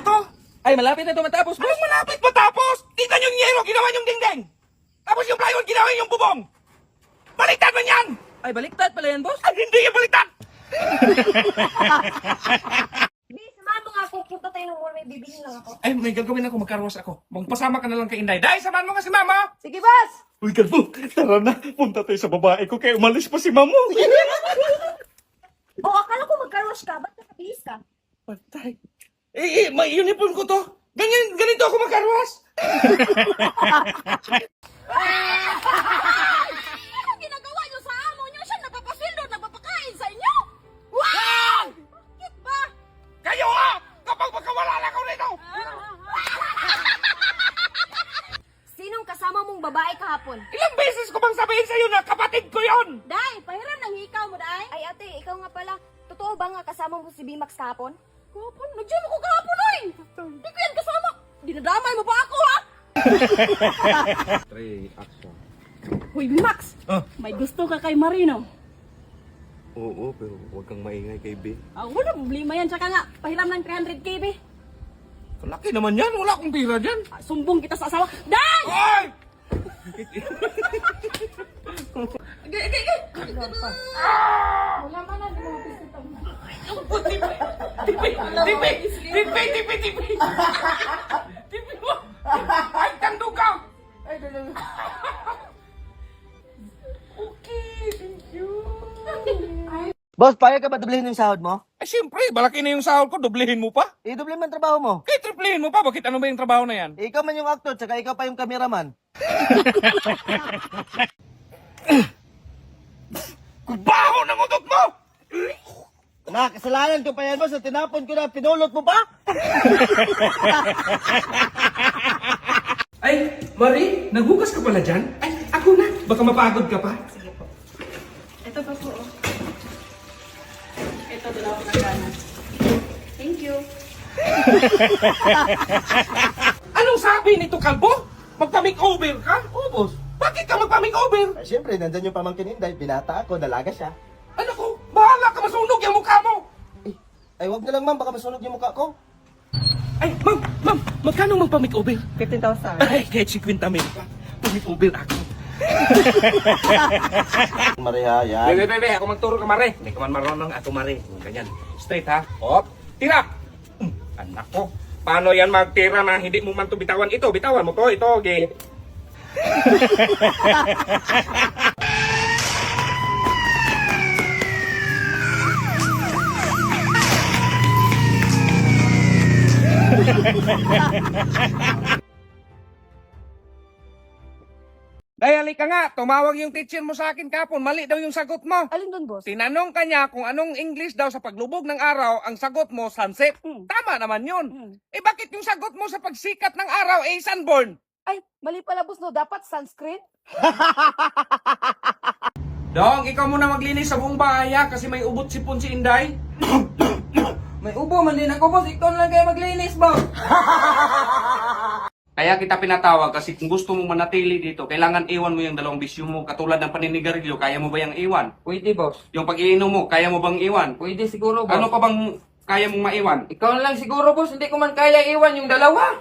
to? Ay, malapit na ito matapos, boss. Anong malapit matapos? Tingnan yung yero, ginawa yung dingding. Tapos yung plywood, ginawa yung bubong. Baliktad man yan! Ay, baliktad pala yan, boss. Ay, hindi yung baliktad! Bi, samahan mo nga ako. Punta tayo ng mall. May bibili lang ako. Ay, may gagawin ako, magkarwas ako. Magpasama ka na lang kay Inday. Dahil, samahan mo nga si Mama! Sige, boss! Uy, Kalbo, tara na. Punta tayo sa babae ko kaya umalis pa si Mamo. O, akala ko magkarush ka. Ba't nakabihis ka? Patay. May uniform ko to. Ganito ako magkarwas. Anong ginagawa niyo sa amo niyo? Siya nagpapasweldo, nagpapakain sa inyo? Wow! Bakit ba? Kayo kapag magkawala na ako nito. Sinong kasama mong babae kahapon? Ilang beses ko bang sabihin sa'yo na kapatid ko yon? Day, pahiram ng hikaw mo, Day. Ay, ate, ikaw nga pala. Totoo ba nga kasama mo si Bimax kahapon? Kahapon? Nag-gym ako kahapon, oy! Di ko yan kasama. Dinadamay mo ba ako, ha? 3, action. Hoy, Bimax! May gusto ka kay Marino. Oo, pero huwag kang maingay kay B. Wala problema yan. Tsaka nga, pahiram ng 300k, be. Laki naman yan. Wala akong pira dyan. Sumbong kita sa asawa. Day! Ay! Wala man na, di mo mapisita mo. Tipi mo. Ay, tando ka. Okay, thank you. Boss, payag ka ba doblehin yung sahod mo? Ay, siyempre, malaki na yung sahod ko. Doblehin mo pa. I-doble mo ang trabaho mo. Kaya triplehin mo pa. Bakit ano ba yung trabaho na yan? Ikaw man yung actor, tsaka ikaw pa yung cameraman. Baho ng utot mo! Na, kasalanan ko pa yan, boss. Tinapon ko na, pinulot mo pa? Ay, Marie, naghugas ka pala dyan? Ay, ako na. Baka mapagod ka pa. Ito pa po, oh. Ito, dalawa na gana. Thank you. Anong sabi nito, Kalbo? Magpa-makeover ka? Oo, boss. Bakit ka magpa-makeover? Ay, siyempre, nandyan yung pamangkin Inday. Binata ako, dalaga siya. Ano ko? Bahala ka, masunog yung mukha mo! Ay, wag na lang, ma'am. Baka masunog yung mukha ko. Ay, ma'am, magkano magpa-makeover? 15,000. Ay, kahit 50 mil ka. Pa-makeover ako. Maria, yan. Bebe, ako magturo ka, Mare. Hindi ka man marunong, ako, Mare. Ganyan. Straight, ha? Hop. Tira! Anak ko. Paano yan magtira na hindi mo man to bitawan? Ito, bitawan mo to. Ito, okay. Dahil ka nga, tumawag yung teacher mo sa akin kapon, mali daw yung sagot mo. Alin doon, boss? Tinanong ka niya kung anong English daw sa paglubog ng araw, ang sagot mo, sunset. Tama naman yun. Eh bakit yung sagot mo sa pagsikat ng araw, eh sunburn? Ay, mali pala, boss, no? Dapat sunscreen? Dong, ikaw muna maglinis sa buong bahay ha, kasi may ubot sipon si Inday. May ubo man din ako, boss. Ikaw lang kayo maglinis, boss. Kaya kita pinatawag kasi kung gusto mo manatili dito, kailangan iwan mo yung dalawang bisyo mo. Katulad ng paninigarilyo, kaya mo ba yung iwan? Pwede, boss. Yung pag-iinom mo, kaya mo bang iwan? Pwede siguro, boss. Ano pa bang kaya mong maiwan? Ikaw lang siguro, boss. Hindi ko man kaya iwan yung dalawa.